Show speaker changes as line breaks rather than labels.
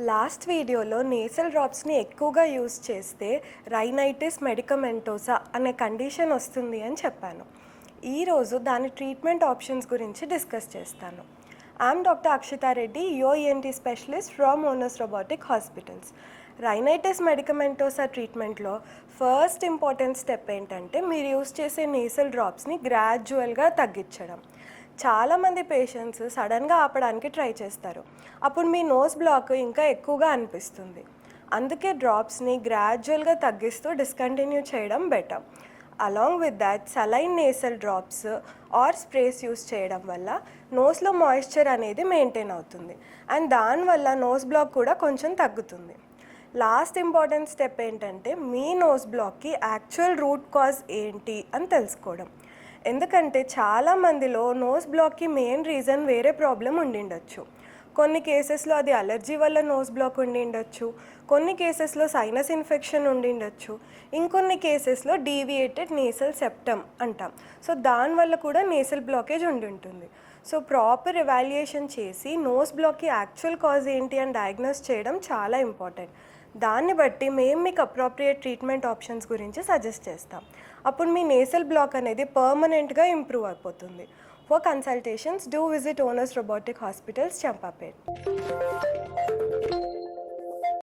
Last వీడియోలో nasal డ్రాప్స్ని ఎక్కువగా use చేస్తే రైనైటిస్ మెడికమెంటోసా అనే కండిషన్ వస్తుంది అని చెప్పాను. ఈరోజు దాని ట్రీట్మెంట్ ఆప్షన్స్ గురించి డిస్కస్ చేస్తాను. I'm doctor Akshita Reddy, U ENT specialist from Onus robotic hospitals. Rhinitis medicamentosa ట్రీట్మెంట్లో ఫస్ట్ ఇంపార్టెంట్ స్టెప్ ఏంటంటే మీరు యూస్ చేసే నేసల్ డ్రాప్స్ని గ్రాడ్యువల్గా తగ్గించడం. చాలామంది పేషెంట్స్ సడన్గా ఆపడానికి ట్రై చేస్తారు. అప్పుడు మీ నోస్ బ్లాక్ ఇంకా ఎక్కువగా అనిపిస్తుంది. అందుకే డ్రాప్స్ని గ్రాడ్యువల్గా తగ్గిస్తూ డిస్కంటిన్యూ చేయడం better. Along with that saline nasal drops or sprays use చేయడం వల్ల నోస్లో మాయిశ్చర్ అనేది మెయింటైన్ అవుతుంది అండ్ దానివల్ల నోస్ బ్లాక్ కూడా కొంచెం తగ్గుతుంది. లాస్ట్ ఇంపార్టెంట్ స్టెప్ ఏంటంటే మీ నోస్ బ్లాక్కి యాక్చువల్ రూట్ కాజ్ ఏంటి అని తెలుసుకోవడం. ఎందుకంటే చాలామందిలో నోస్ బ్లాక్కి మెయిన్ రీజన్ వేరే ప్రాబ్లం ఉండిండొచ్చు. కొన్ని కేసెస్లో అది అలర్జీ వల్ల నోస్ బ్లాక్ ఉండిండొచ్చు, కొన్ని కేసెస్లో సైనస్ ఇన్ఫెక్షన్ ఉండిండొచ్చు, ఇంకొన్ని కేసెస్లో డీవియేటెడ్ నేసల్ సెప్టమ్ అంటాం. సో దానివల్ల కూడా నేసల్ బ్లాకేజ్ ఉండింటుంది. సో ప్రాపర్ ఎవాల్యుయేషన్ చేసి నోస్ బ్లాక్కి యాక్చువల్ కాజ్ ఏంటి అని డయాగ్నోస్ చేయడం చాలా ఇంపార్టెంట్. దాన్ని బట్టి మేము మీకు అప్రోప్రియేట్ ట్రీట్మెంట్ ఆప్షన్స్ గురించి సజెస్ట్ చేస్తాం. అప్పుడు మీ నేసల్ బ్లాక్ అనేది పర్మనెంట్గా ఇంప్రూవ్ అయిపోతుంది. For consultations do visit onus robotic hospitals, Champapet.